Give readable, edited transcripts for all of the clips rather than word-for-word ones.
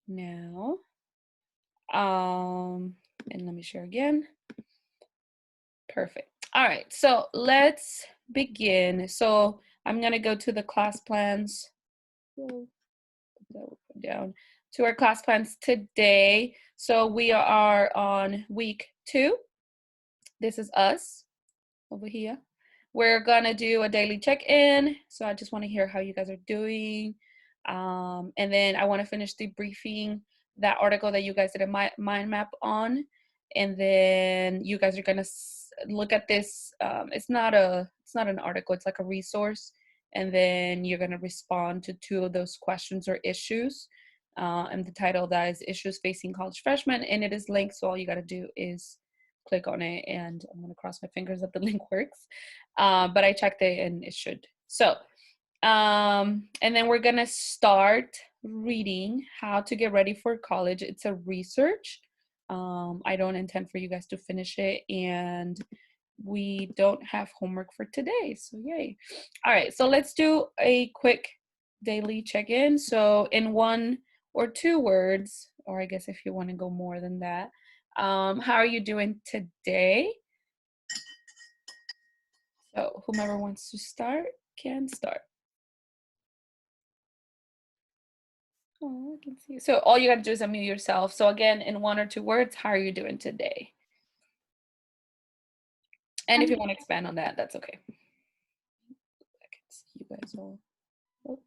now. And let me share again. Perfect. All right, so let's begin. So I'm gonna go to the class plans. We'll put that down to our class plans today. So we are on week 2. This is us over here. We're gonna do a daily check-in. So I just want to hear how you guys are doing. And then I want to finish debriefing that article that you guys did a mind map on. And then you guys are gonna look at this. It's not an article. It's like a resource. And then you're gonna respond to 2 of those questions or issues. And the title of that is "Issues Facing College Freshmen," and it is linked. So all you gotta do is click on it, and I'm gonna cross my fingers that the link works. But I checked it and it should. So, and then we're gonna start reading How to Get Ready for College. It's a research. I don't intend for you guys to finish it, and we don't have homework for today, so yay. All right, so let's do a quick daily check-in. So in 1 or 2 words, or I guess if you want to go more than that, how are you doing today? So whomever wants to start can start. Oh, I can see. So all you got to do is unmute yourself. So again, in 1 or 2 words, how are you doing today? And if you want to expand on that, that's okay. I can see you guys all. Oh,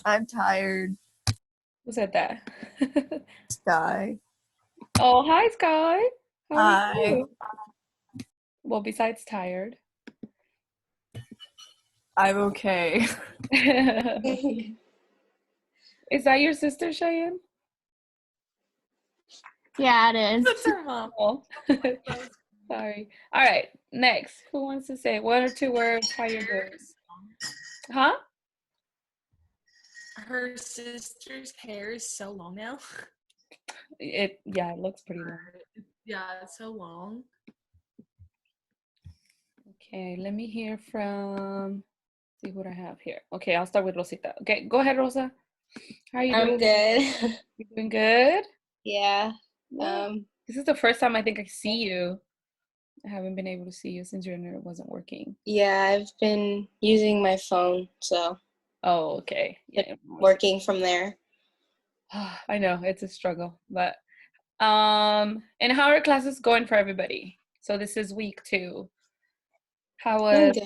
I'm tired. who said that? Sky. Oh, hi, Sky. How are Hi. you? Well, besides tired. I'm okay. Is that your sister, Cheyenne? Yeah, it is. That's her mom. Oh. Sorry. All right, next. Who wants to say 1 or 2 words how you're doing? Huh? Her sister's hair is so long now. It looks pretty long. Yeah, it's so long. Okay, let me hear from, see what I have here. Okay, I'll start with Rosita. Okay, go ahead, Rosa. How are you doing? I'm good. You doing good? Yeah. Yeah. This is the first time I think I see you. I haven't been able to see you since your internet wasn't working. Yeah, I've been using my phone, so Oh, okay. Yeah. working from there. I know it's a struggle, but and how are classes going for everybody? So this is week 2. How was Good.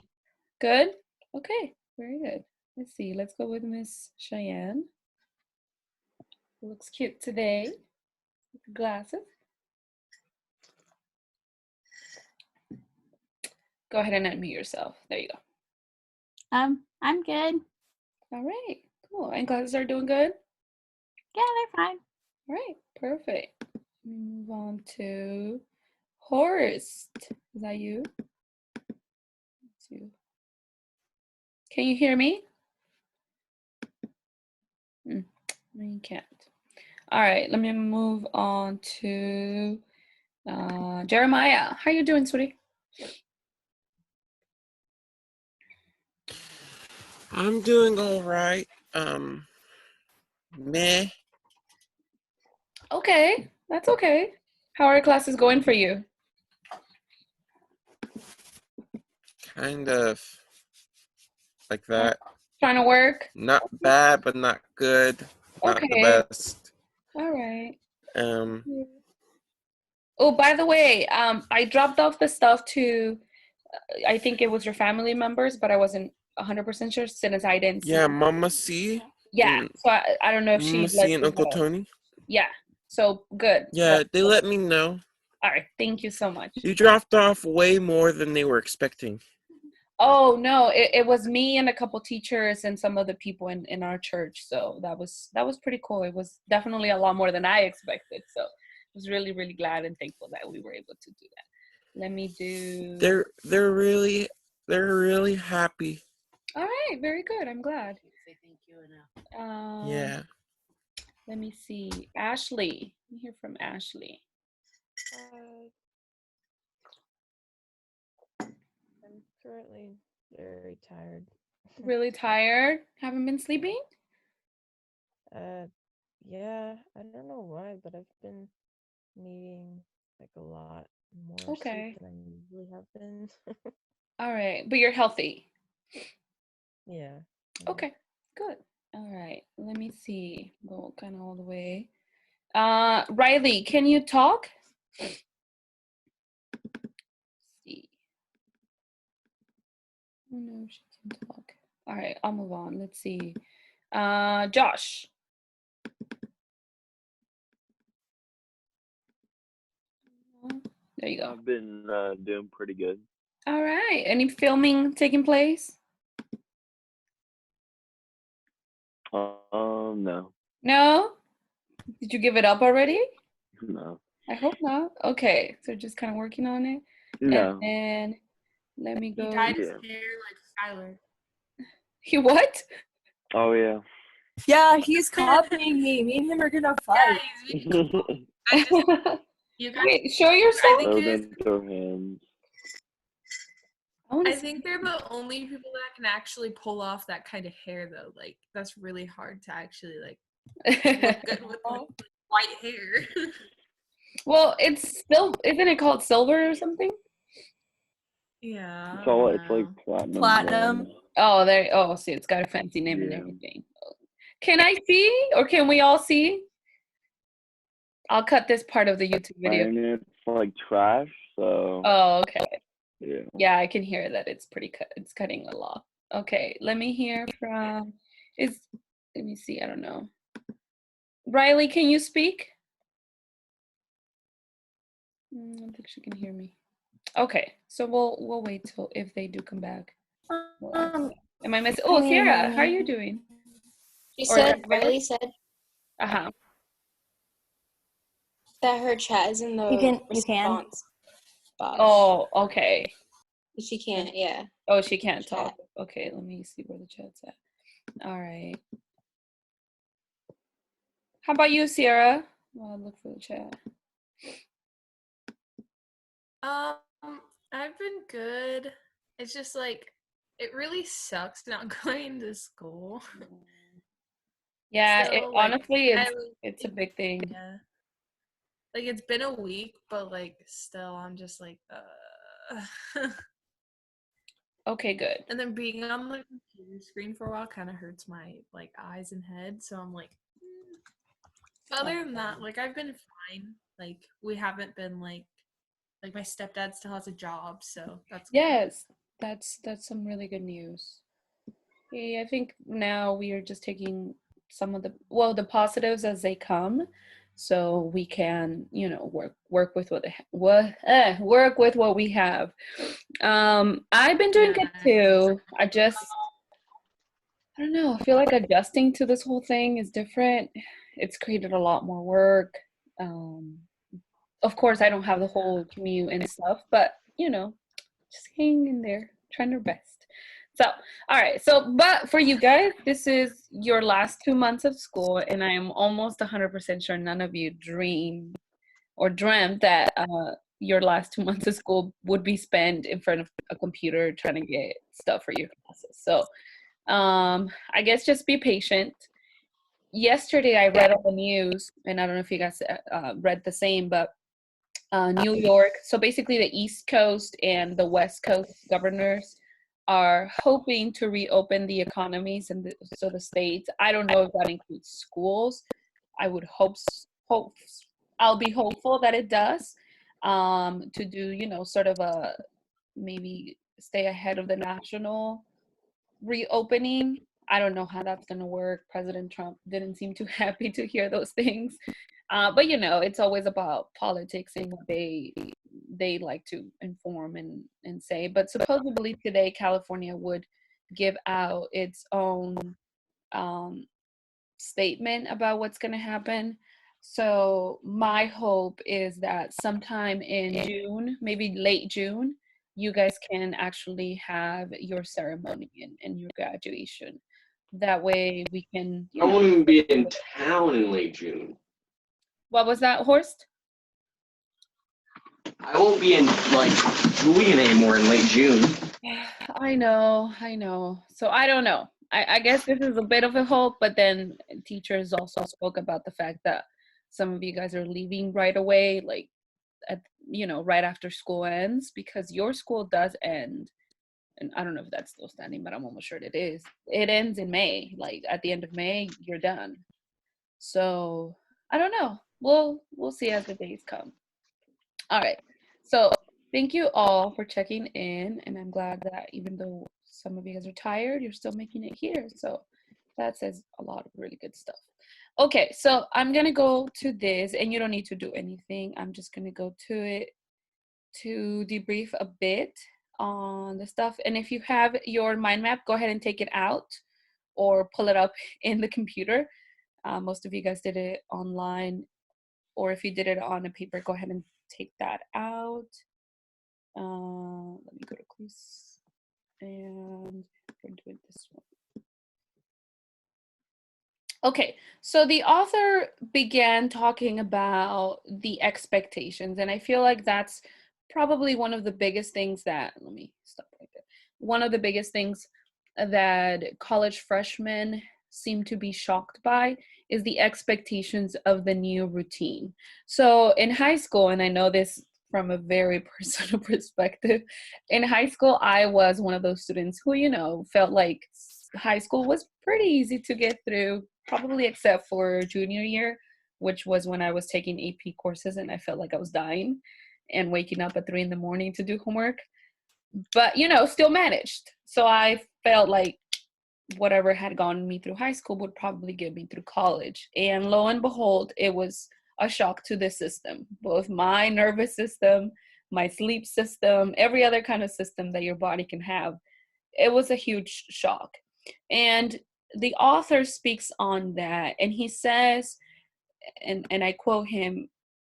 good? Okay, very good. Let's see. Let's go with Miss Cheyenne. Looks cute today. Glasses. Go ahead and unmute yourself. There you go. I'm good. All right, cool. And classes are doing good? Yeah, they're fine. All right, perfect. Let me move on to Horst. Is that you? That's you. Can you hear me? No, you can't. All right, let me move on to Jeremiah. How you doing, sweetie? I'm doing all right. Meh. Okay, that's okay. How are classes going for you? Kind of like that. Trying to work? Not bad, but not good. Not the Okay. best. All right. Um, Oh, by the way, I dropped off the stuff to, I think it was your family members, but I wasn't 100% sure since I didn't see. yeah, Mama C. Yeah, And so I don't know if Mama she let C and you Uncle know. Tony. Yeah, so good. Yeah, they let me know. All right, thank you so much. You dropped off way more than they were expecting. Oh no, it was me and a couple teachers and some other people in our church. So that was pretty cool. It was definitely a lot more than I expected. So I was really, really glad and thankful that we were able to do that. Let me do. They're really happy. All right, very good. I'm glad. Say thank you enough. Yeah. Let me see. Ashley. Let me hear from Ashley. I'm currently very tired. Really tired? Haven't been sleeping? yeah, I don't know why, but I've been needing like a lot more sleep Okay. than I usually have been. All right. But you're healthy. Yeah. Okay. Good. All right. Let me see. Go kind of all the way. Riley, can you talk? See. Oh no, she can talk. All right, I'll move on. Let's see. Josh. There you go. I've been doing pretty good. All right. Any filming taking place? No, No? Did you give it up already? no, I hope not. Okay, so just kind of working on it. no. And then let me He go. dyed his Yeah. hair like Skylar. He what? Oh yeah. Yeah, he's copying me. Me and him are gonna fight. I just, you guys. Wait, show I yourself. think Throw it is. them to hands. I wanna I see. think they're the only people that can actually pull off that kind of hair, though. Like that's really hard to actually like look good with like, white hair. Well, it's still, isn't it called silver or something? Yeah. It's like platinum. Platinum. blonde. Oh, there. Oh, see, it's got a fancy name and Yeah. everything. Can I see, or can we all see? I'll cut this part of the YouTube video. And it's like trash, so Oh, okay. yeah. Yeah, I can hear that it's pretty cut. It's cutting a lot. Okay, let me hear from. Let me see. I don't know. Riley, can you speak? I don't think she can hear me. Okay, so we'll wait till if they do come back. We'll ask them. Am I missing? Oh, can you hear Sierra, how are me? you doing? She Or said, is that Riley said Uh-huh. that her chat is in the You can. response box. Oh, okay. She can't, yeah. Oh, she can't Chat. talk. Okay, let me see where the chat's at. All right. How about you, Sierra? I'll look for the chat. I've been good. It's just like it really sucks not going to school. Yeah, Still, like, honestly, I it's a big thing. Yeah. Like it's been a week, but like still I'm just like Okay, good. And then being on the computer screen for a while kind of hurts my like eyes and head, so I'm like other than that, like I've been fine. Like we haven't been like my stepdad still has a job, so that's good. Yes, that's some really good news. Yeah, I think now we are just taking some of the positives as they come, so we can, work with work with what we have. I've been doing good too. I don't know. I feel like adjusting to this whole thing is different. It's created a lot more work. Of course, I don't have the whole commute and stuff, but just hang in there, trying our best. So, all right. So, but for you guys, this is your last 2 months of school, and I am almost 100% sure none of you dreamed or dreamt that your last 2 months of school would be spent in front of a computer trying to get stuff for your classes. So, I guess just be patient. Yesterday, I read on the news, and I don't know if you guys read the same, but New York, so basically the East Coast and the West Coast governors are hoping to reopen the economies and so the states. I don't know if that includes schools. I would hope I'll be hopeful that it does, to do, sort of a maybe stay ahead of the national reopening. I don't know how that's going to work. President Trump didn't seem too happy to hear those things. But it's always about politics and what they like to inform and say. But supposedly today, California would give out its own statement about what's going to happen. So my hope is that sometime in June, maybe late June, you guys can actually have your ceremony and your graduation. That way we can. I won't even be in town in late June. What was that, Horst? I won't be in Julian anymore in late June. I know. So I don't know. I guess this is a bit of a hope, but then teachers also spoke about the fact that some of you guys are leaving right away, like at right after school ends, because your school does end, and I don't know if that's still standing, but I'm almost sure it is. It ends in May, like at the end of May, you're done. So I don't know. We'll see as the days come. All right. So thank you all for checking in, and I'm glad that even though some of you guys are tired, you're still making it here. So that says a lot of really good stuff. Okay, so I'm gonna go to this, and you don't need to do anything. I'm just gonna go to it to debrief a bit on the stuff. And if you have your mind map, go ahead and take it out or pull it up in the computer. Most of you guys did it online, or if you did it on a paper, go ahead and take that out. Let me go to Cleese, and we're doing this one. Okay, so the author began talking about the expectations, and I feel like that's probably one of the biggest things that, let me stop right there. One of the biggest things that college freshmen seem to be shocked by is the expectations of the new routine. So in high school, and I know this from a very personal perspective, in high school, I was one of those students who, felt like high school was pretty easy to get through, probably except for junior year, which was when I was taking AP courses and I felt like I was dying and waking up at 3 a.m. to do homework. But, still managed. So I felt like whatever had gotten me through high school would probably get me through college. And lo and behold, it was a shock to the system, both my nervous system, my sleep system, every other kind of system that your body can have. It was a huge shock. And the author speaks on that, and he says, and I quote him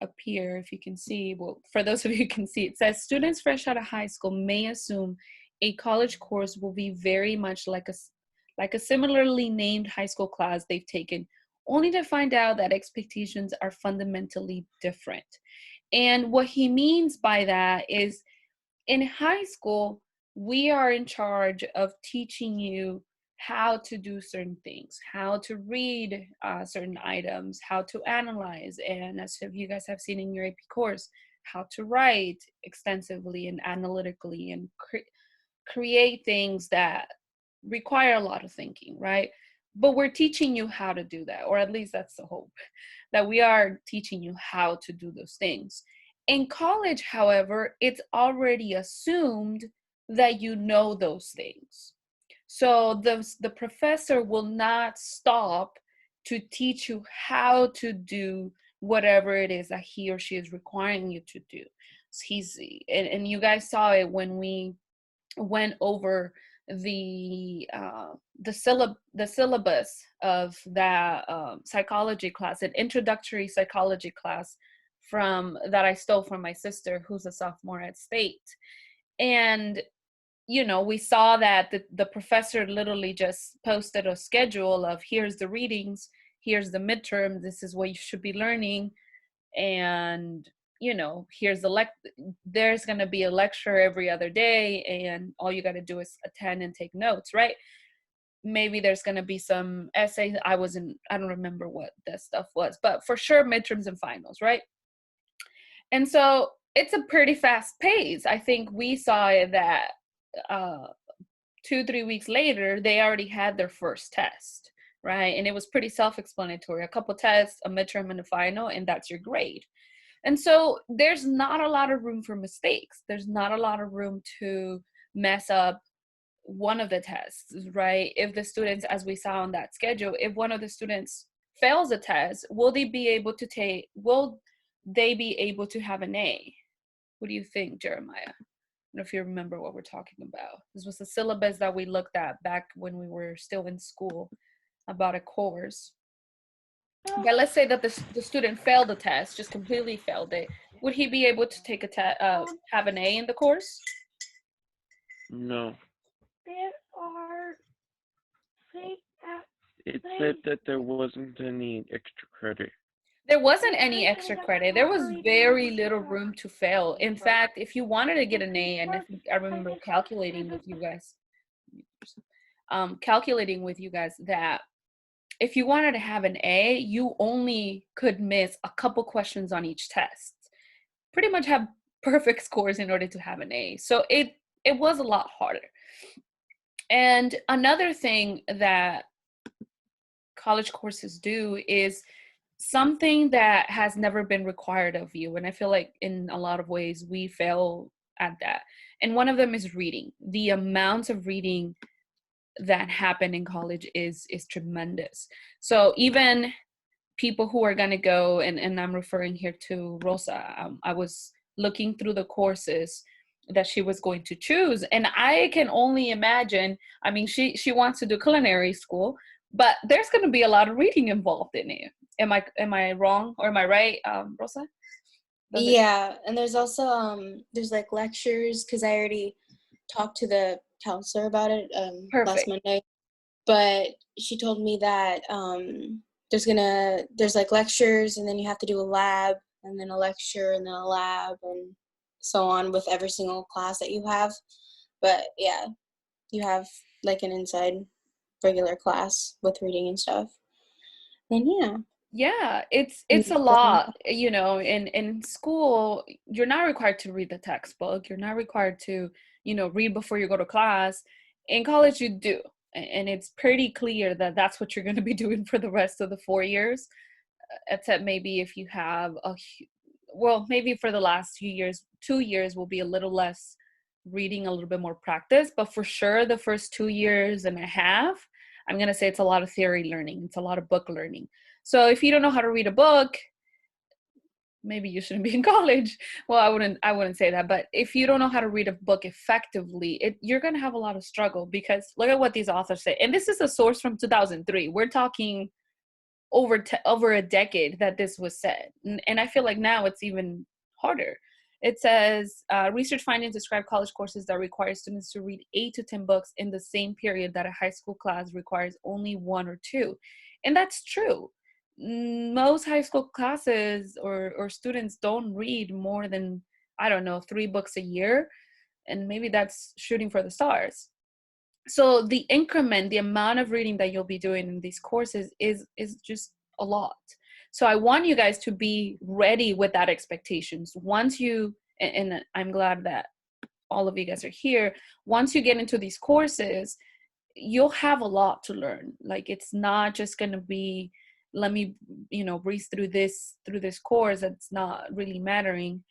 up here, if you can see, well, for those of you who can see, it says, students fresh out of high school may assume a college course will be very much like a similarly named high school class they've taken, only to find out that expectations are fundamentally different. And what he means by that is, in high school, we are in charge of teaching you how to do certain things, how to read certain items, how to analyze, and as if you guys have seen in your AP course, how to write extensively and analytically and create things that require a lot of thinking, right? But we're teaching you how to do that, or at least that's the hope, that we are teaching you how to do those things. In college, however, it's already assumed that you know those things. So the professor will not stop to teach you how to do whatever it is that he or she is requiring you to do. And you guys saw it when we went over the syllabus of that psychology class, an introductory psychology class that I stole from my sister, who's a sophomore at State. And we saw that the professor literally just posted a schedule of, here's the readings, here's the midterm, this is what you should be learning, and here's there's going to be a lecture every other day, and all you got to do is attend and take notes, right? Maybe there's going to be some essays. I don't remember what that stuff was, but for sure midterms and finals, right? And so it's a pretty fast pace. I think we saw that 2-3 weeks later, they already had their first test, right? And it was pretty self-explanatory. A couple tests, a midterm, and a final, and that's your grade. And so there's not a lot of room for mistakes. There's not a lot of room to mess up one of the tests, right? If the students, as we saw on that schedule, if one of the students fails a test, will they be able to have an A? What do you think, Jeremiah? I don't know if you remember what we're talking about. This was the syllabus that we looked at back when we were still in school about a course. But let's say that the student failed the test, just completely failed it. Would he be able to take have an A in the course? No. There are It said that there wasn't any extra credit. There wasn't any extra credit. There was very little room to fail. In fact, if you wanted to get an A, and I remember calculating with you guys, calculating with you guys that if you wanted to have an A, you only could miss a couple questions on each test. Pretty much have perfect scores in order to have an A. So it was a lot harder. And another thing that college courses do is something that has never been required of you. And I feel like in a lot of ways we fail at that. And one of them is reading. The amount of reading that happen in college is tremendous. So even people who are going to go, and I'm referring here to Rosa, I was looking through the courses that she was going to choose, and I can only imagine, I mean, she wants to do culinary school, but there's going to be a lot of reading involved in it. Am I wrong or am I right, Rosa? Yeah, and there's also there's like lectures, because I already talked to the counselor about it last Monday, but she told me that there's like lectures, and then you have to do a lab, and then a lecture, and then a lab, and so on with every single class that you have. But yeah, you have like an inside regular class with reading and stuff. And yeah, it's a lot, you know. In school, you're not required to read the textbook. You're not required to, you know, read before you go to class. In college, you do. And it's pretty clear that that's what you're going to be doing for the rest of the 4 years, except maybe if you have well, maybe for the last few years, 2 years will be a little less reading, a little bit more practice. But for sure, the first 2 years and a half, I'm going to say it's a lot of theory learning. It's a lot of book learning. So if you don't know how to read a book, maybe you shouldn't be in college. Well, I wouldn't say that, but if you don't know how to read a book effectively, you're going to have a lot of struggle, because look at what these authors say. And this is a source from 2003. We're talking over a decade that this was said. And I feel like now it's even harder. It says, research findings describe college courses that require students to read 8 to 10 books in the same period that a high school class requires only 1 or 2. And that's true. Most high school classes or students don't read more than, I don't know, 3 books a year. And maybe that's shooting for the stars. So the increment, the amount of reading that you'll be doing in these courses is just a lot. So I want you guys to be ready with that expectations. Once you, and I'm glad that all of you guys are here, once you get into these courses, you'll have a lot to learn. Like, it's not just going to be, let me, you know, breeze through this course that's not really mattering.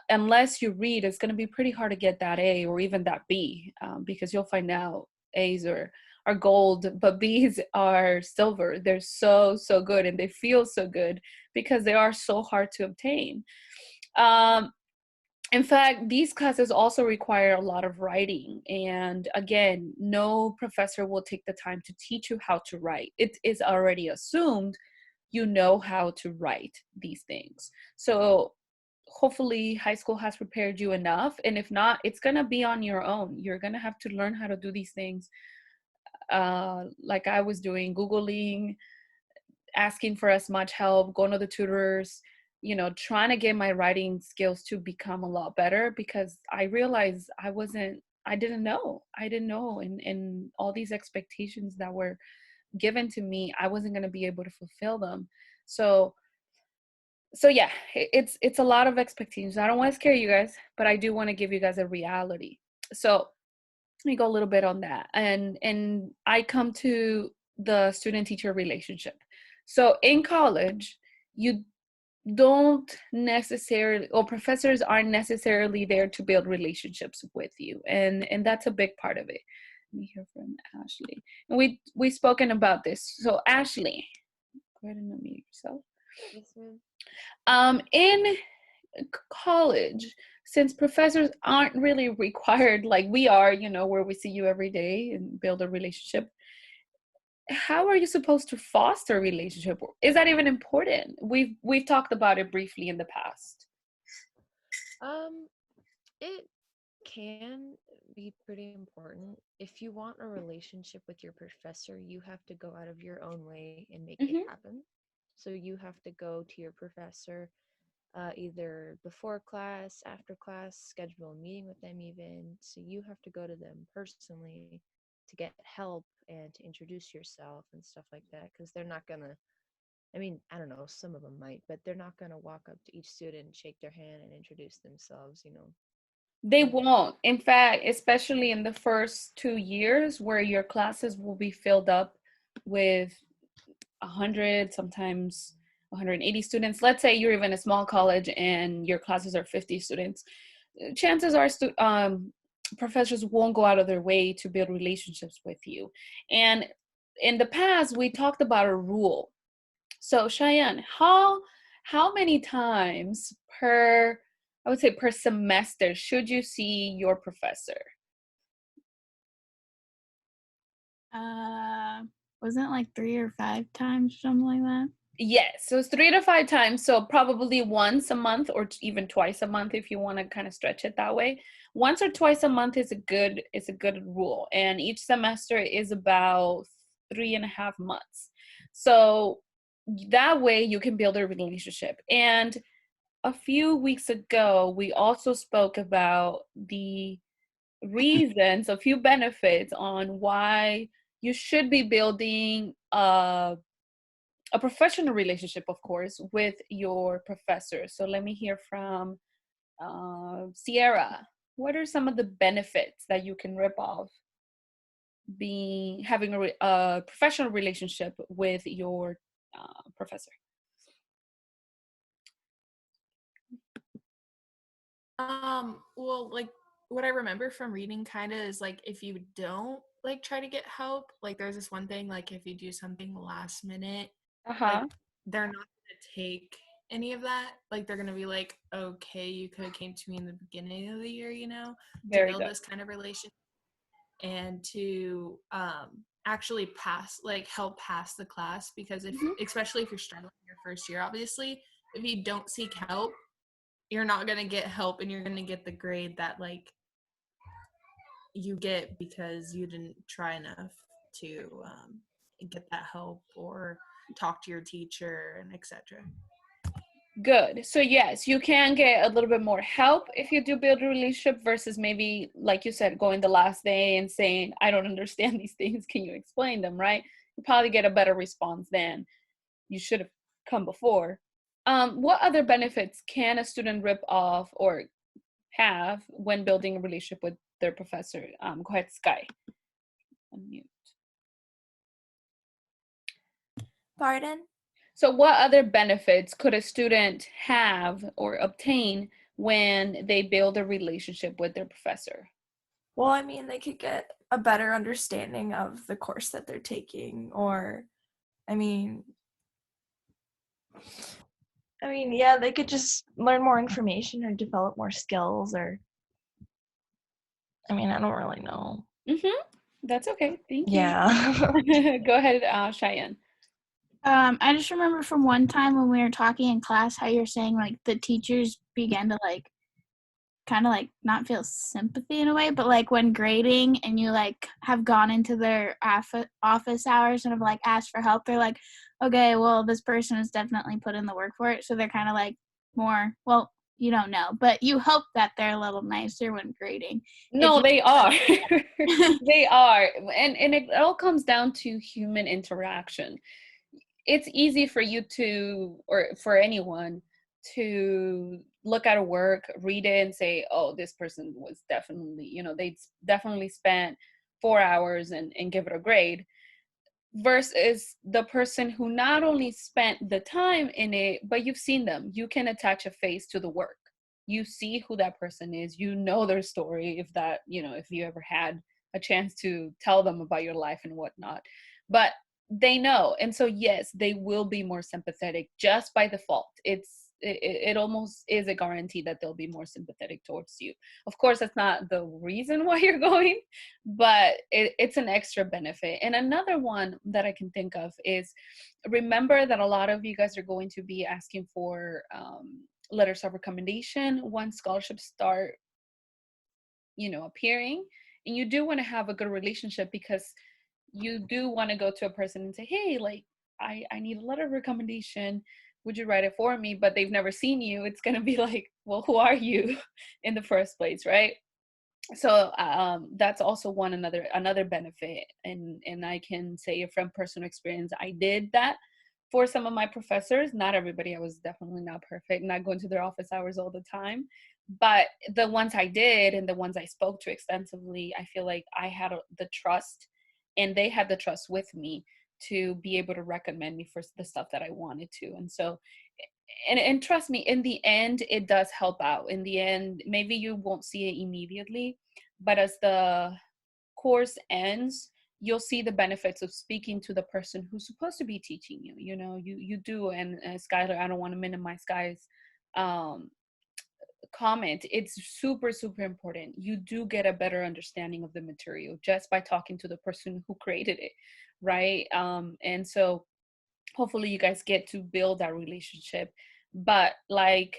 Unless you read, it's going to be pretty hard to get that A or even that B, because you'll find out A's are gold, but B's are silver. They're so good, and they feel so good because they are so hard to obtain. In fact, these classes also require a lot of writing. And again, no professor will take the time to teach you how to write. It is already assumed you know how to write these things. So hopefully high school has prepared you enough. And if not, it's going to be on your own. You're going to have to learn how to do these things. Like I was doing, Googling, asking for as much help, going to the tutors, you know, trying to get my writing skills to become a lot better, because I realized I didn't know. And all these expectations that were given to me, I wasn't going to be able to fulfill them. So yeah, it's a lot of expectations. I don't want to scare you guys, but I do want to give you guys a reality. So let me go a little bit on that. And I come to the student-teacher relationship. So in college, you don't necessarily, or professors aren't necessarily there to build relationships with you. And that's a big part of it. Let me hear from Ashley. And we've spoken about this. So Ashley, go ahead and unmute yourself. Yes, ma'am. In college, since professors aren't really required like we are, you know, where we see you every day and build a relationship, how are you supposed to foster a relationship? Is that even important? We've talked about it briefly in the past. It can be pretty important. If you want a relationship with your professor, you have to go out of your own way and make it happen. So you have to go to your professor either before class, after class, schedule a meeting with them even. So you have to go to them personally to get help and to introduce yourself and stuff like that, because they're not gonna, I mean, I don't know, some of them might, but they're not gonna walk up to each student, shake their hand, and introduce themselves, you know. They Like, won't. In fact, especially in the first 2 years where your classes will be filled up with 100, sometimes 180 students. Let's say you're even a small college and your classes are 50 students. Chances are professors won't go out of their way to build relationships with you. And in the past, we talked about a rule. So Cheyenne, how many times per, I would say per semester, should you see your professor? Wasn't it like 3 or 5 times, something like that? Yes, so it's 3 to 5 times. So probably once a month or even twice a month if you want to kind of stretch it that way. Once or twice a month is a good rule, and each semester is about 3.5 months. So that way you can build a relationship. And a few weeks ago, we also spoke about the reasons, a few benefits on why you should be building a professional relationship, of course, with your professor. So let me hear from Sierra. What are some of the benefits that you can rip off having a professional relationship with your professor? Well, like what I remember from reading kind of is like if you don't like try to get help, like there's this one thing, like if you do something last minute, like they're not gonna take any of that. Like they're gonna be like, okay, you could have came to me in the beginning of the year, you know, to build this kind of relationship and to actually help pass the class, because if especially if you're struggling your first year, obviously, if you don't seek help, you're not going to get help, and you're going to get the grade that like you get because you didn't try enough to get that help or talk to your teacher and etc. Good. So yes, you can get a little bit more help if you do build a relationship versus maybe, like you said, going the last day and saying, I don't understand these things. Can you explain them, right? You probably get a better response than you should have come before. What other benefits can a student rip off or have when building a relationship with their professor? Go ahead, Sky. Unmute. Pardon? So what other benefits could a student have or obtain when they build a relationship with their professor? Well, I mean, they could get a better understanding of the course that they're taking, or, I mean, yeah, they could just learn more information or develop more skills, or, I mean, I don't really know. That's okay. Thank you. Yeah. Go ahead, Cheyenne. I just remember from one time when we were talking in class how you're saying like the teachers began to like kind of like not feel sympathy in a way, but like when grading and you like have gone into their office hours and have like asked for help, they're like, okay, well, this person has definitely put in the work for it. So they're kind of like more, well, you don't know, but you hope that they're a little nicer when grading. No, they are. They are. And it all comes down to human interaction. It's easy for you to, or for anyone to look at a work, read it, and say, oh, this person was definitely, they definitely spent 4 hours and give it a grade, versus the person who not only spent the time in it, but you've seen them. You can attach a face to the work. You see who that person is. You know their story, if you ever had a chance to tell them about your life and whatnot. But they know. And so, yes, they will be more sympathetic just by default. It almost is a guarantee that they'll be more sympathetic towards you. Of course, that's not the reason why you're going, but it's an extra benefit. And another one that I can think of is, remember that a lot of you guys are going to be asking for letters of recommendation once scholarships start, appearing. And you do want to have a good relationship, because you do want to go to a person and say, hey, like, I need a letter of recommendation. Would you write it for me? But they've never seen you. It's going to be like, well, who are you in the first place, right? So that's also another benefit, and I can say from personal experience, I did that for some of my professors. Not everybody. I was definitely not perfect, not going to their office hours all the time, but the ones I did and the ones I spoke to extensively, I feel like I had the trust, and they had the trust with me to be able to recommend me for the stuff that I wanted to. And so, and trust me, in the end it does help out. In the end, maybe you won't see it immediately, but as the course ends, you'll see the benefits of speaking to the person who's supposed to be teaching you. You know, you do. And Skylar, I don't want to minimize Sky's um comment. It's super, super important. You do get a better understanding of the material just by talking to the person who created it, right? And so hopefully you guys get to build that relationship. But like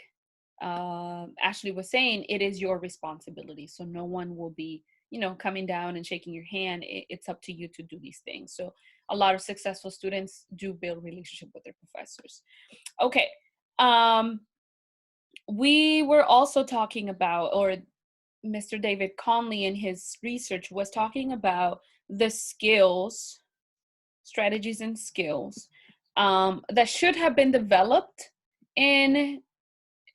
Ashley was saying, it is your responsibility. So no one will be, coming down and shaking your hand. It's up to you to do these things. So a lot of successful students do build relationship with their professors. Okay. We were also talking about, or Mr. David Conley in his research was talking about the skills, strategies and skills that should have been developed in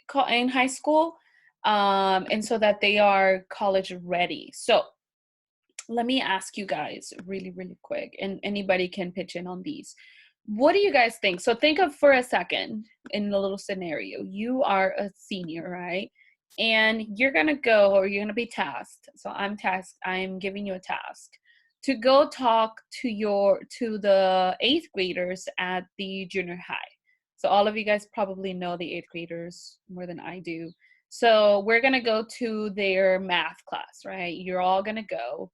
high school, and so that they are college ready. So let me ask you guys really, really quick, and anybody can pitch in on these. What do you guys think? So think of for a second in a little scenario. You are a senior, right? And you're going to go, or you're going to be tasked. So I'm giving you a task to go talk to the 8th graders at the junior high. So all of you guys probably know the 8th graders more than I do. So we're going to go to their math class, right? You're all going to go,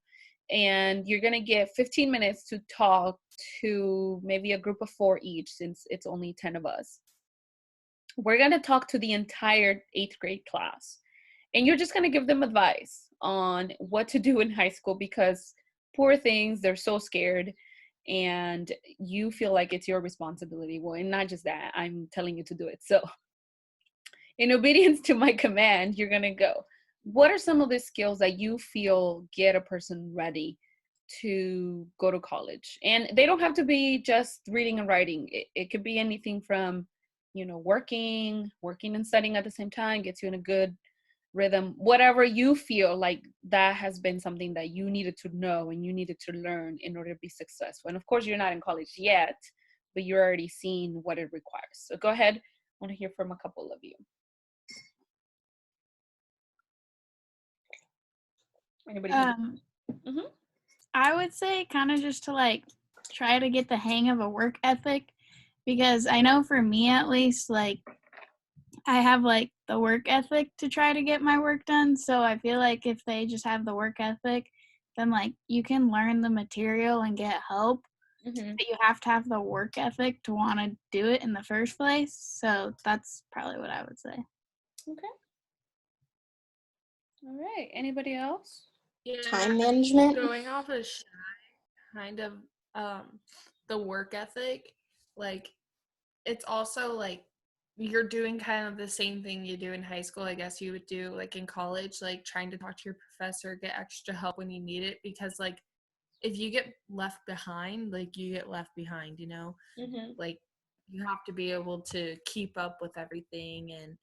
and you're going to get 15 minutes to talk to maybe a group of 4 each, since it's only 10 of us. We're going to talk to the entire 8th grade class, and you're just going to give them advice on what to do in high school, because poor things, they're so scared, and you feel like it's your responsibility. Well, and not just that, I'm telling you to do it. So in obedience to my command, you're going to go. What are some of the skills that you feel get a person ready to go to college? And they don't have to be just reading and writing. It could be anything from, working and studying at the same time, gets you in a good rhythm. Whatever you feel like that has been something that you needed to know and you needed to learn in order to be successful. And of course, you're not in college yet, but you're already seeing what it requires. So go ahead. I want to hear from a couple of you. Anybody? I would say kind of just to try to get the hang of a work ethic, because I know for me at least, I have the work ethic to try to get my work done. So I feel like if they just have the work ethic, then you can learn the material and get help. But you have to have the work ethic to want to do it in the first place. So that's probably what I would say. Okay. All right. Anybody else? Yeah, Time management. Going off of kind of the work ethic, it's also you're doing kind of the same thing you do in high school, I guess you would do in college, trying to talk to your professor, get extra help when you need it, because if you get left behind, you get left behind, you have to be able to keep up with everything and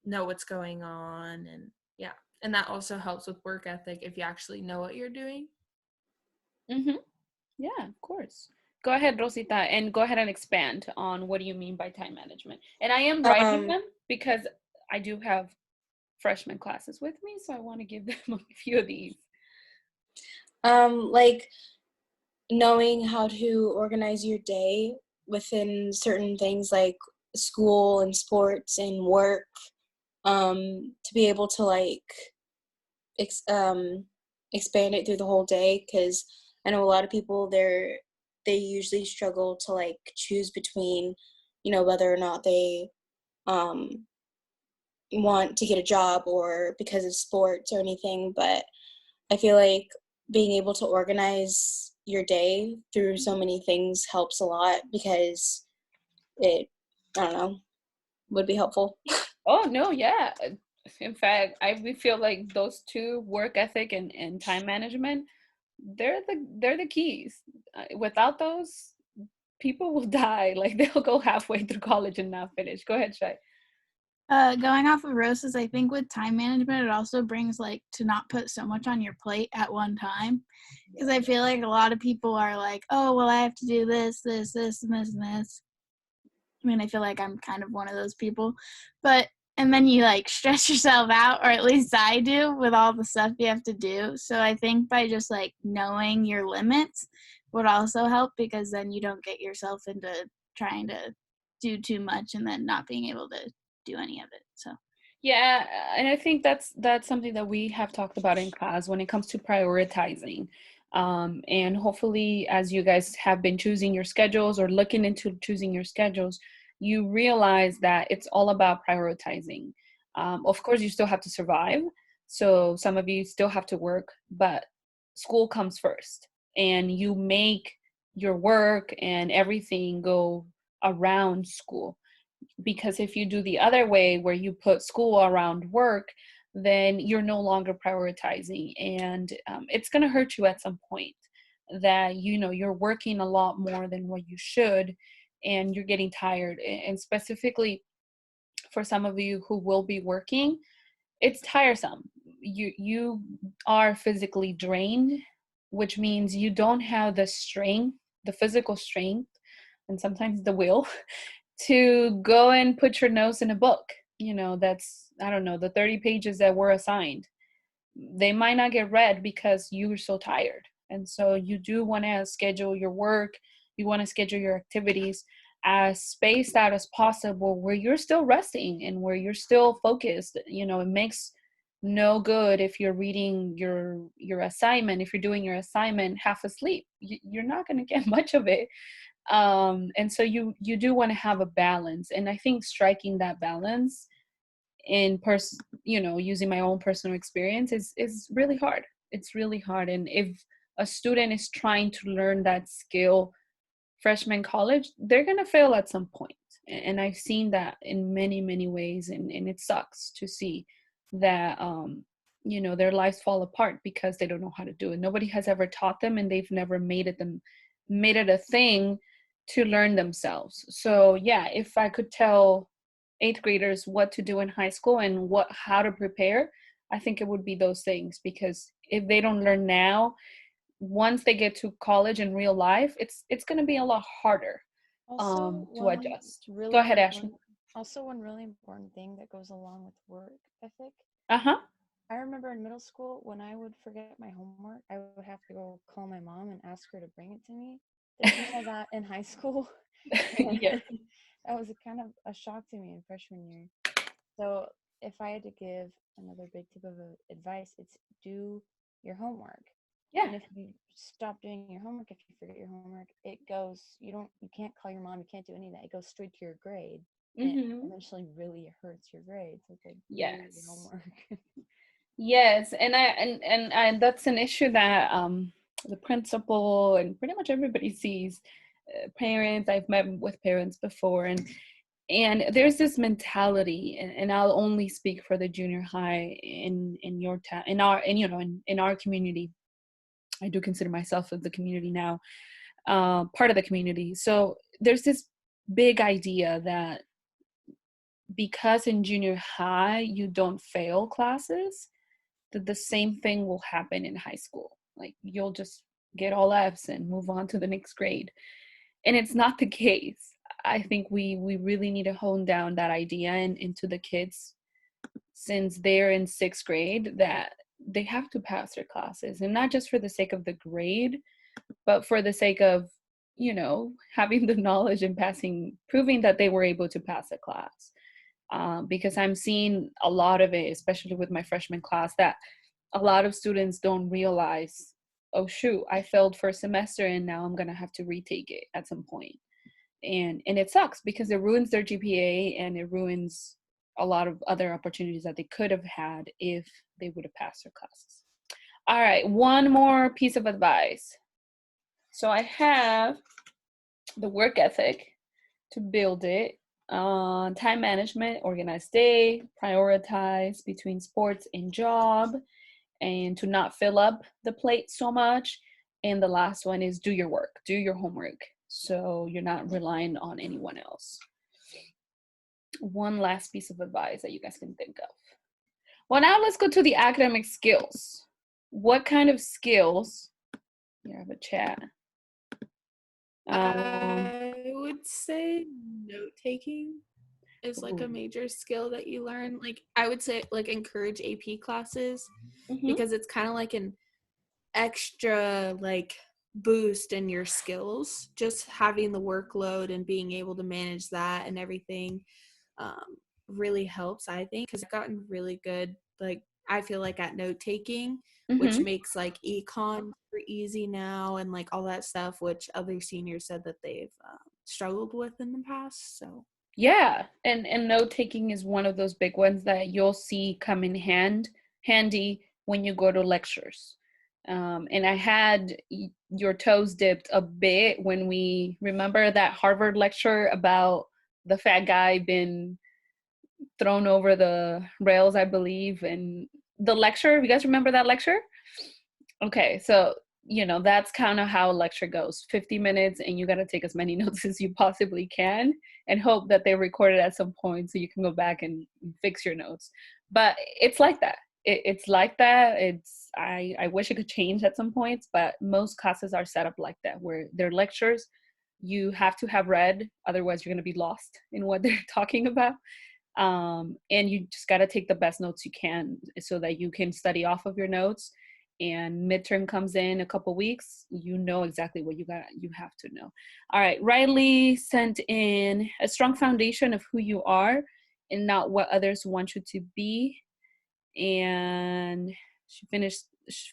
know what's going on, and yeah. And that also helps with work ethic if you actually know what you're doing. Yeah, of course. Go ahead, Rosita, and go ahead and expand on what do you mean by time management. And I am writing them because I do have freshman classes with me, so I want to give them a few of these. Knowing how to organize your day within certain things like school and sports and work, to be able to expand it through the whole day, because I know a lot of people they usually struggle to choose between whether or not they want to get a job or because of sports or anything. But I feel like being able to organize your day through so many things helps a lot, because it, I don't know, would be helpful. Oh no, yeah, In fact, I we feel like those two, work ethic and time management, they're the keys. Without those, people will die. Like they'll go halfway through college and not finish. Go ahead, Shai. Going off of Rosa's, I think with time management, it also brings like to not put so much on your plate at one time. Because I feel like a lot of people are like, oh, well, I have to do this, this, this, and this, and this. I mean, I feel like I'm kind of one of those people. But, and then you like stress yourself out, or at least I do, with all the stuff you have to do. So I think by just like knowing your limits would also help, because then you don't get yourself into trying to do too much and then not being able to do any of it. So Yeah, and I think that's something that we have talked about in class when it comes to prioritizing. And hopefully, as you guys have been choosing your schedules or looking into choosing your schedules, you realize that it's all about prioritizing. Of course, you still have to survive. So some of you still have to work, but school comes first, and you make your work and everything go around school. Because if you do the other way, where you put school around work, then you're no longer prioritizing, and it's going to hurt you at some point, that you're working a lot more than what you should, and you're getting tired. And specifically for some of you who will be working, it's tiresome. You are physically drained, which means you don't have the strength, the physical strength, and sometimes the will to go and put your nose in a book, that's, I don't know, the 30 pages that were assigned. They might not get read because you were so tired. And so you do want to schedule your work, you want to schedule your activities as spaced out as possible, where you're still resting and where you're still focused. It makes no good if you're reading your assignment, if you're doing your assignment half asleep. You're not going to get much of it. And so you do want to have a balance, and I think striking that balance in person, using my own personal experience, is really hard. It's really hard. And if a student is trying to learn that skill freshman college, they're going to fail at some point. And I've seen that in many, many ways, and it sucks to see that their lives fall apart because they don't know how to do it. Nobody has ever taught them, and they've never made it a thing to learn themselves. So yeah, if I could tell 8th graders what to do in high school and how to prepare, I think it would be those things. Because if they don't learn now, once they get to college and real life, it's going to be a lot harder Also, to one adjust. really Go ahead, Ashley. important, also one really important thing that goes along with work ethic. Uh-huh. I remember in middle school when I would forget my homework, I would have to go call my mom and ask her to bring it to me. Didn't know that in high school. And Yeah. that was a kind of a shock to me in freshman year. So if I had to give another big tip of advice, it's do your homework. Yeah. And if you stop doing your homework, if you forget your homework, it goes, you can't call your mom, you can't do any of that. It goes straight to your grade. And it Mm-hmm. eventually really hurts your grades. So it's like, do Yes. your homework. Yes, and that's an issue that the principal and pretty much everybody sees. Parents, I've met with parents before, and there's this mentality, and I'll only speak for the junior high in your town, in our community. I do consider myself of the community now, part of the community. So there's this big idea that because in junior high you don't fail classes, that the same thing will happen in high school. Like you'll just get all F's and move on to the next grade. And it's not the case. I think we really need to hone down that idea into the kids since they're in 6th grade, that they have to pass their classes, and not just for the sake of the grade, but for the sake of, having the knowledge and proving that they were able to pass a class. Because I'm seeing a lot of it, especially with my freshman class, that a lot of students don't realize, oh shoot, I failed first semester and now I'm gonna have to retake it at some point. And it sucks because it ruins their GPA, and it ruins a lot of other opportunities that they could have had if they would have passed their classes. All right, one more piece of advice. So I have the work ethic to build it. Time management, organized day, prioritize between sports and job, and to not fill up the plate so much. And the last one is do your work, do your homework, so you're not relying on anyone else. One last piece of advice that you guys can think of. Well, now let's go to the academic skills. What kind of skills? Here I have a chat. I would say note taking is like a major skill that you learn. Like I would say like encourage AP classes because it's kind of like an extra like boost in your skills. Just having the workload and being able to manage that and everything really helps, I think, because I've gotten really good, like I feel like at note taking, which makes like econ super easy now and like all that stuff, which other seniors said that they've struggled with in the past. So yeah, and note taking is one of those big ones that you'll see come in handy when you go to lectures. And I had your toes dipped a bit when we remember that Harvard lecture about the fat guy being thrown over the rails, I believe, and the lecture. You guys remember that lecture? Okay, so you know that's kind of how a lecture goes. 50 minutes, and you got to take as many notes as you possibly can, and hope that they record it at some point so you can go back and fix your notes. But it's like that. It's like that. I wish it could change at some points, but most classes are set up like that, where they're lectures. You have to have read, otherwise you're going to be lost in what they're talking about. And you just got to take the best notes you can so that you can study off of your notes. And midterm comes in a couple weeks, you know exactly what you have to know. All right, Riley sent in a strong foundation of who you are and not what others want you to be. And she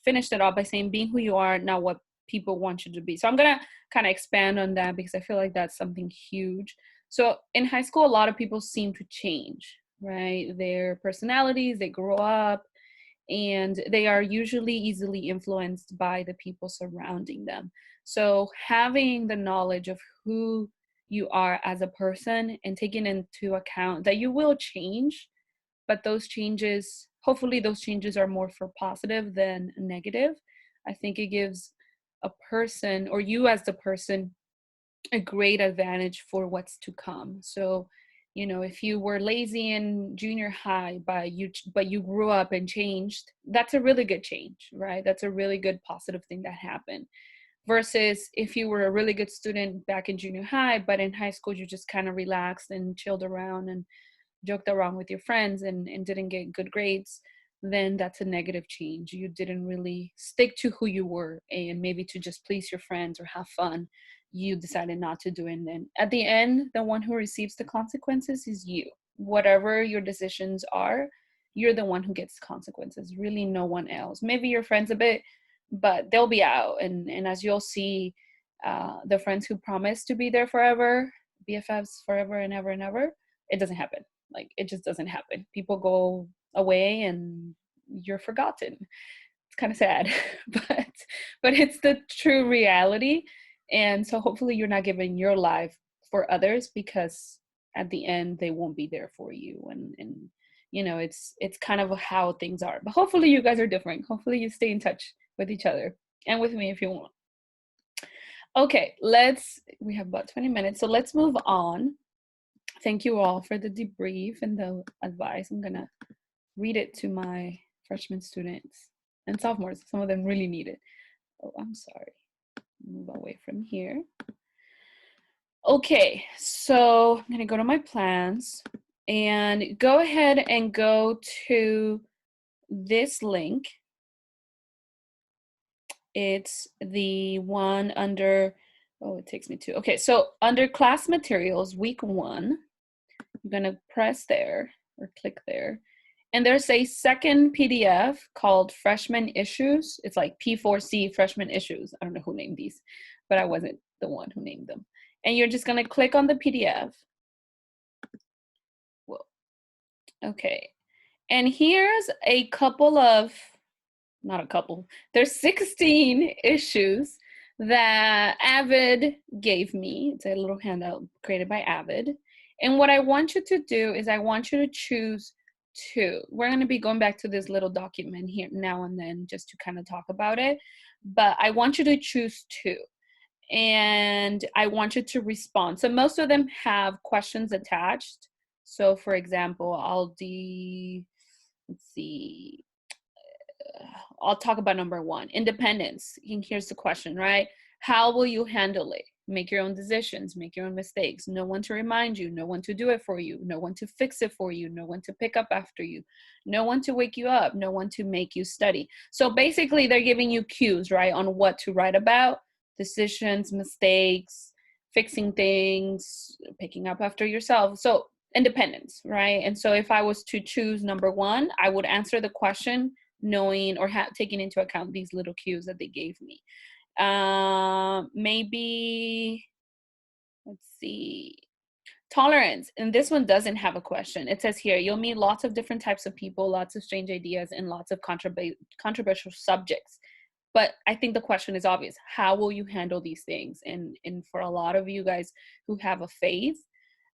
finished it off by saying being who you are, not what people want you to be. So I'm gonna kind of expand on that because I feel like that's something huge. So in high school, a lot of people seem to change, right? Their personalities, they grow up, and they are usually easily influenced by the people surrounding them. So having the knowledge of who you are as a person and taking into account that you will change, but those changes, hopefully those changes are more for positive than negative. I think it gives a person, or you as the person, a great advantage for what's to come. So, you know, if you were lazy in junior high, but you grew up and changed, that's a really good change, right? That's a really good positive thing that happened. Versus if you were a really good student back in junior high, but in high school you just kind of relaxed and chilled around and joked around with your friends and didn't get good grades, then that's a negative change. You didn't really stick to who you were, and maybe to just please your friends or have fun, you decided not to do it. And then at the end, the one who receives the consequences is you. Whatever your decisions are, you're the one who gets consequences, really no one else. Maybe your friends a bit, but they'll be out. And as you'll see, the friends who promise to be there forever, BFFs forever and ever and ever, it doesn't happen. Like, it just doesn't happen. People go away and you're forgotten. It's kind of sad, but it's the true reality. And so hopefully you're not giving your life for others, because at the end they won't be there for you. And you know, it's kind of how things are. But hopefully you guys are different. Hopefully you stay in touch with each other and with me if you want. Okay, we have about 20 minutes, so let's move on. Thank you all for the debrief and the advice. I'm gonna read it to my freshman students and sophomores. Some of them really need it. Oh, I'm sorry. Move away from here. Okay, so I'm gonna go to my plans and go ahead and go to this link. It's the one under, it takes me to, okay, so under class materials, week 1, I'm gonna press there or click there. And there's a second PDF called Freshman Issues. It's like P4C Freshman Issues. I don't know who named these, but I wasn't the one who named them. And you're just gonna click on the PDF. Whoa. Okay. And here's a couple of, not a couple, there's 16 issues that Avid gave me. It's a little handout created by Avid. And what I want you to do is I want you to choose 2. We're going to be going back to this little document here now and then just to kind of talk about it. But I want you to choose 2. And I want you to respond. So most of them have questions attached. So for example, I'll talk about number 1, independence. And here's the question, right? How will you handle it? Make your own decisions, make your own mistakes. No one to remind you, no one to do it for you, no one to fix it for you, no one to pick up after you, no one to wake you up, no one to make you study. So basically they're giving you cues, right, on what to write about, decisions, mistakes, fixing things, picking up after yourself. So independence, right? And so if I was to choose number 1, I would answer the question knowing or taking into account these little cues that they gave me. Maybe, let's see, tolerance. And this one doesn't have a question. It says here, you'll meet lots of different types of people, lots of strange ideas, and lots of controversial subjects. But I think the question is obvious. How will you handle these things? And for a lot of you guys who have a faith,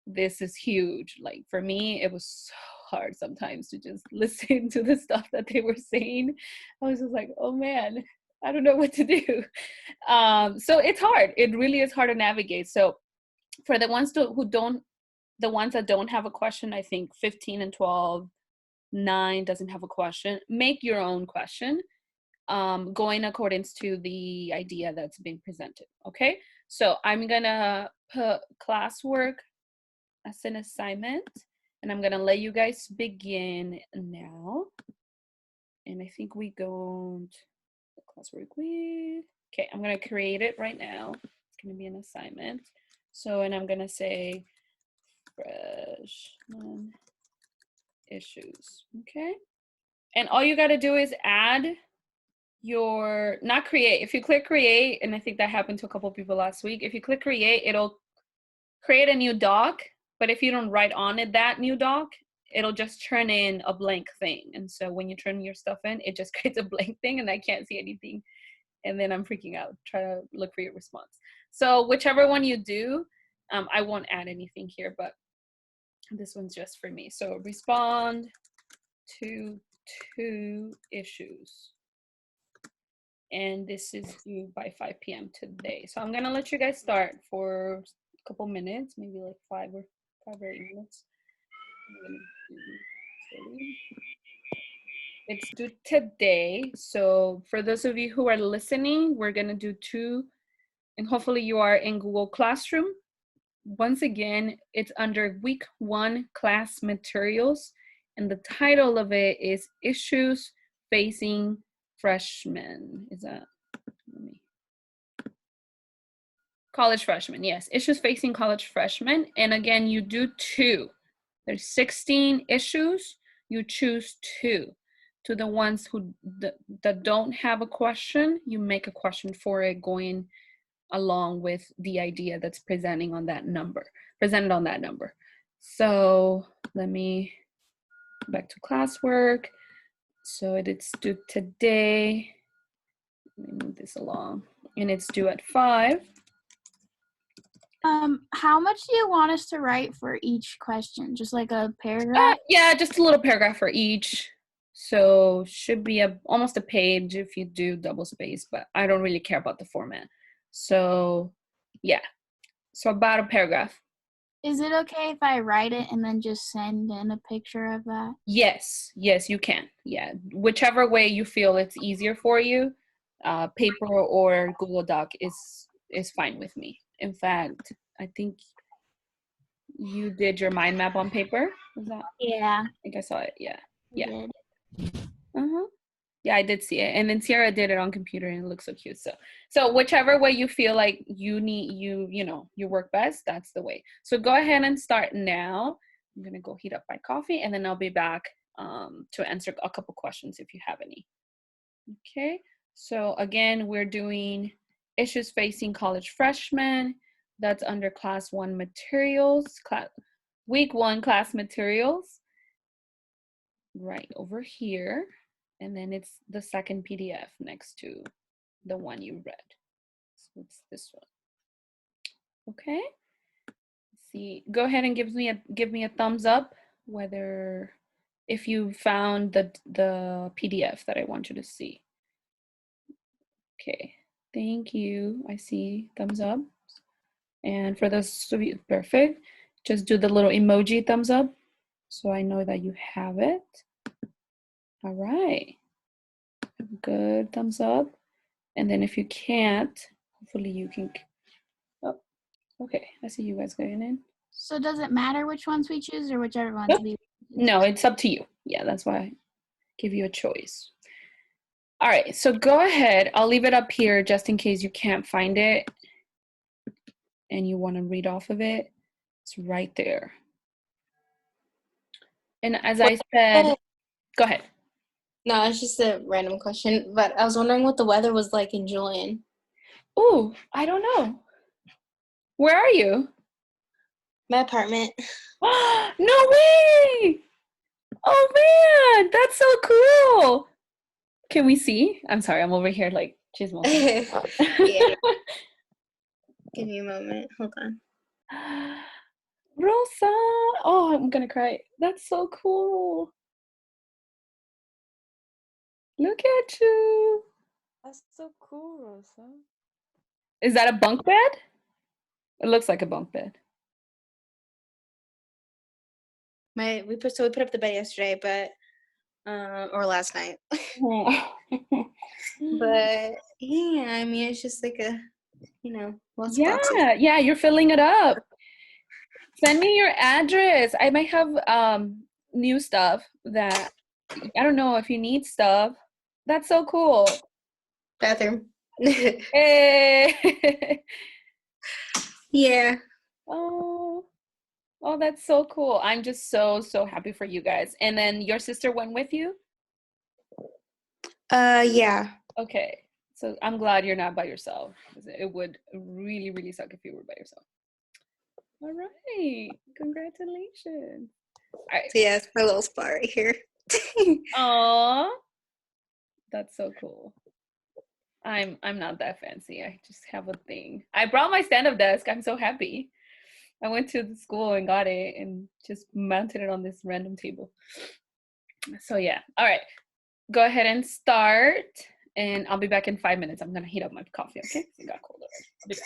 this is huge. Like for me, it was so hard sometimes to just listen to the stuff that they were saying. I was just like, oh man, I don't know what to do. So it's hard. It really is hard to navigate. So for the ones that don't have a question, I think 15 and 12, 9 doesn't have a question. Make your own question, going accordance to the idea that's being presented. Okay, so I'm gonna put classwork as an assignment, and I'm gonna let you guys begin now. And I think we go to the classwork with. Okay, I'm gonna create it right now. It's gonna be an assignment. So, and I'm gonna say freshman issues. Okay, and all you gotta do is add your, not create. If you click create, and I think that happened to a couple people last week. If you click create, it'll create a new doc. But if you don't write on it that new doc, it'll just turn in a blank thing. And so when you turn your stuff in, it just creates a blank thing and I can't see anything. And then I'm freaking out, try to look for your response. So whichever one you do, I won't add anything here, but this one's just for me. So respond to 2 issues. And this is due by 5 p.m. today. So I'm gonna let you guys start for a couple minutes, maybe like 5 or 8 minutes. It's due today. So for those of you who are listening, we're gonna do 2, and hopefully you are in Google Classroom. Once again, it's under week 1 class materials, and the title of it is Issues Facing Freshmen. Is that, college freshmen, yes, issues facing college freshmen. And again, you do 2. There's 16 issues, you choose 2. To the ones who that don't have a question, you make a question for it going along with the idea that's presented on that number. So let me go back to classwork. So it's due today. Let me move this along. And it's due at 5. How much do you want us to write for each question? Just like a paragraph? Yeah, just a little paragraph for each. So should be almost a page if you do double space, but I don't really care about the format. So yeah, so about a paragraph. Is it okay if I write it and then just send in a picture of that? Yes, you can. Yeah, whichever way you feel it's easier for you. Paper or Google Doc is fine with me. In fact, I think you did your mind map on paper. Was that? Yeah. I think I saw it. Yeah. Yeah. Yeah, I did see it. And then Sierra did it on computer and it looks so cute. So whichever way you feel like you need, you work best, that's the way. So go ahead and start now. I'm gonna go heat up my coffee and then I'll be back to answer a couple questions if you have any. Okay, so again, we're doing issues facing college freshmen. That's under class 1 materials, week 1 class materials, right over here. And then it's the second PDF next to the one you read. So it's this one. Okay. Let's see. Go ahead and give me a thumbs up whether if you found the PDF that I want you to see. Okay, thank you. I see thumbs up. And for those of you, perfect. Just do the little emoji thumbs up so I know that you have it. All right. Good, thumbs up. And then if you can't, hopefully you can. Oh, okay. I see you guys going in. So does it matter which ones we choose or whichever ones Nope. we choose? No, it's up to you. Yeah, that's why I give you a choice. All right, so go ahead. I'll leave it up here just in case you can't find it and you want to read off of it. It's right there. And as I said, go ahead. No, it's just a random question, but I was wondering what the weather was like in Julian. Ooh, I don't know. Where are you? My apartment. No way! Oh man, that's so cool. Can we see? I'm sorry, I'm over here like chismos. Yeah. Give me a moment. Hold on. Rosa! Oh, I'm gonna cry. That's so cool. Look at you. That's so cool, Rosa. Is that a bunk bed? It looks like a bunk bed. We put up the bed yesterday, but or last night. But yeah, I mean it's just like a lots of boxes. Yeah, you're filling it up. Send me your address. I might have new stuff that I don't know if you need stuff. That's so cool. Bathroom. Hey. Yeah. Oh, that's so cool. I'm just so happy for you guys. And then your sister went with you? Yeah. Okay. So I'm glad you're not by yourself. It would really, really suck if you were by yourself. All right. Congratulations. All right. So yeah, it's my little spot right here. Aw. That's so cool. I'm not that fancy. I just have a thing. I brought my stand-up desk. I'm so happy. I went to the school and got it and just mounted it on this random table. So yeah. All right. Go ahead and start. And I'll be back in 5 minutes. I'm gonna heat up my coffee, okay? It got cold already. I'll be back.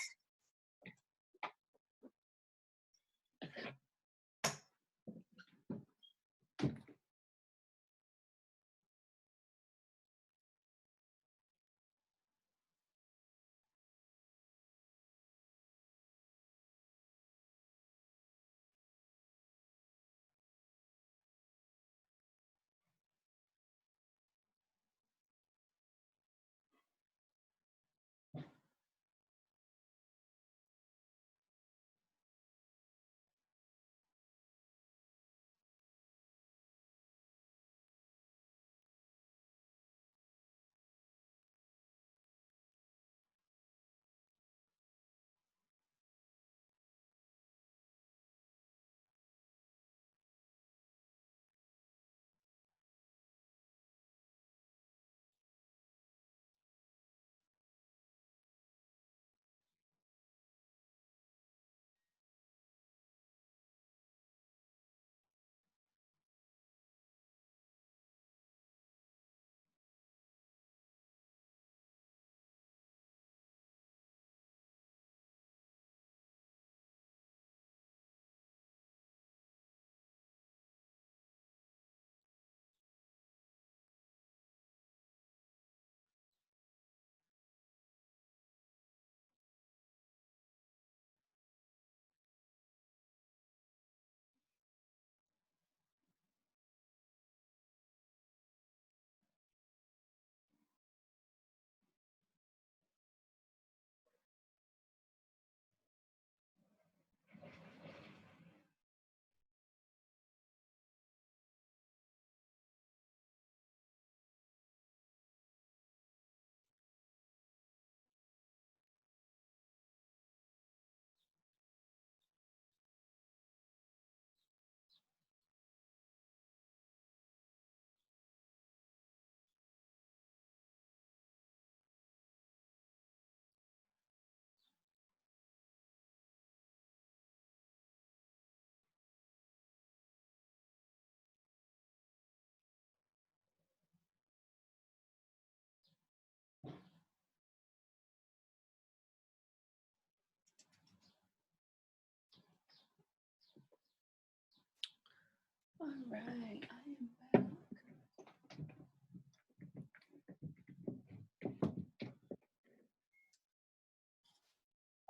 All right, I am back.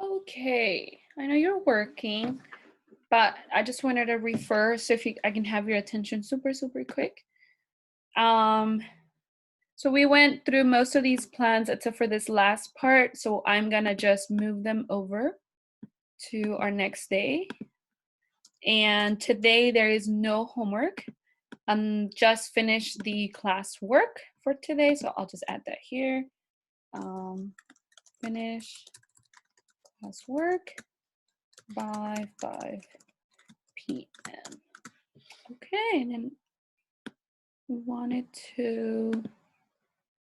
Okay, I know you're working, but I just wanted to refer so if I can have your attention super quick. So we went through most of these plans except for this last part, so I'm gonna just move them over to our next day. And today there is no homework. Just finished the class work for today, so I'll just add that here. Finish class work by 5 p.m. Okay, and then we wanted to,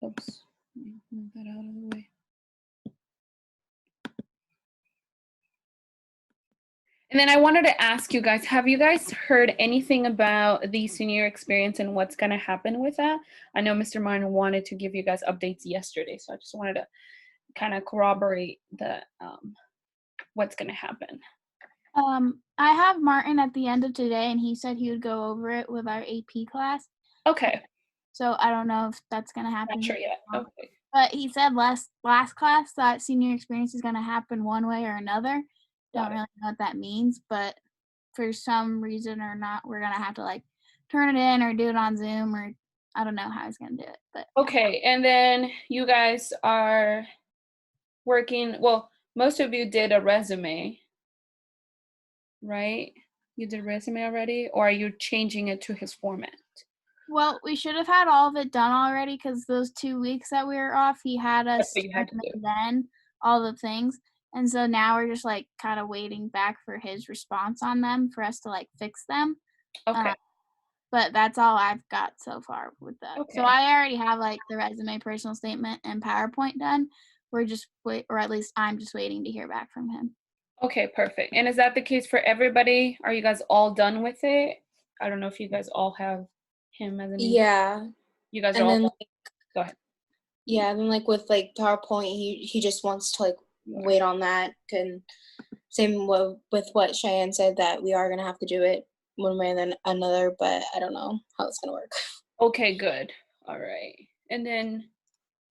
oops, let me move that out of the way. And then I wanted to ask you guys, have you guys heard anything about the senior experience and what's going to happen with that? I know Mr. Martin wanted to give you guys updates yesterday, so I just wanted to kind of corroborate the what's going to happen. I have Martin at the end of today, and he said he would go over it with our AP class. Okay. So I don't know if that's going to happen. Not sure yet. Okay. But he said last class that senior experience is going to happen one way or another. Don't really know what that means, but for some reason or not, we're going to have to like turn it in or do it on Zoom, or I don't know how he's going to do it. But okay, and then you guys are working, well, most of you did a resume, right? You did a resume already, or are you changing it to his format? Well, we should have had all of it done already because those 2 weeks that we were off, he had us then all the things. And so now we're just like kind of waiting back for his response on them for us to like fix them. Okay. But that's all I've got so far with that. Okay. So I already have like the resume, personal statement, and PowerPoint done. We're just or at least I'm just waiting to hear back from him. Okay, perfect. And is that the case for everybody? Are you guys all done with it? I don't know if you guys all have him as an Yeah. You guys and are all then done? Go ahead. Yeah, and then like with like PowerPoint, he just wants to like wait on that. And same with what Cheyenne said, that we are gonna have to do it one way and then another, but I don't know how it's gonna work. Okay, good. All right. And then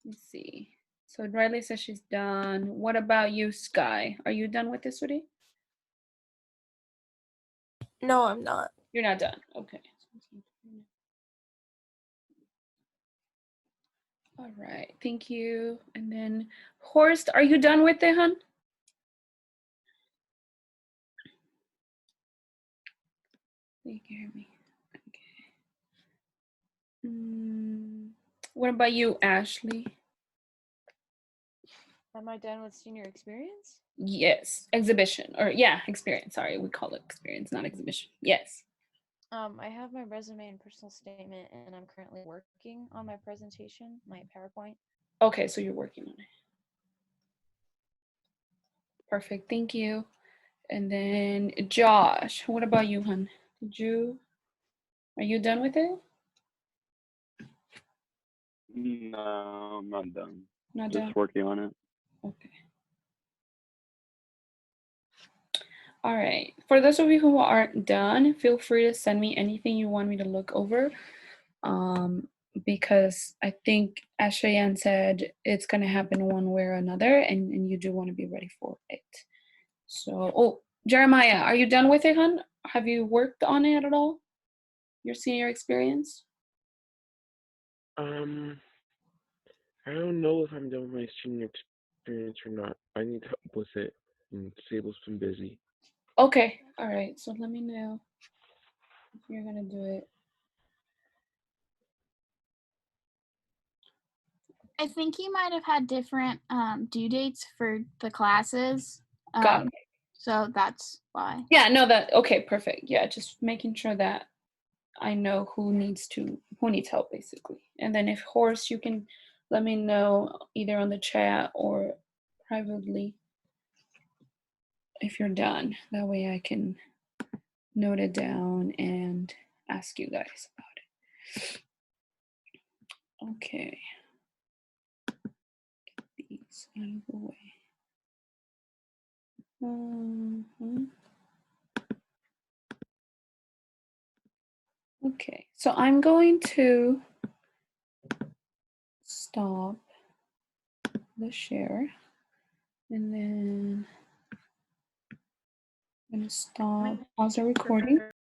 let's see. So Riley says she's done. What about you, Sky? Are you done with this, sweetie? No, I'm not. You're not done. Okay. All right. Thank you. And then Horst, are you done with it, hon? You can hear me. Okay. What about you, Ashley? Am I done with senior experience? Yes, exhibition, or yeah, experience. Sorry, we call it experience, not exhibition. Yes. I have my resume and personal statement, and I'm currently working on my presentation, my PowerPoint. Okay, so you're working on it. Perfect, thank you. And then Josh, what about you, hon? Are you done with it? No, I'm not done. Not Just done? working on it. Okay. All right. For those of you who aren't done, feel free to send me anything you want me to look over. Because I think, as Cheyenne said, it's going to happen one way or another, and you do want to be ready for it. So, oh, Jeremiah, are you done with it, hon? Have you worked on it at all? Your senior experience? I don't know if I'm done with my senior experience or not. I need help with it, and Sable's been busy. Okay, all right. So let me know if you're gonna do it. I think he might have had different due dates for the classes. Got it. So that's why. Yeah, no, okay, perfect. Yeah, just making sure that I know who needs help, basically. And then if Horst, you can let me know either on the chat or privately if you're done. That way I can note it down and ask you guys about it. Okay. Get these out of the way. Okay, so I'm going to stop the share and then I'm going to stop, pause the recording.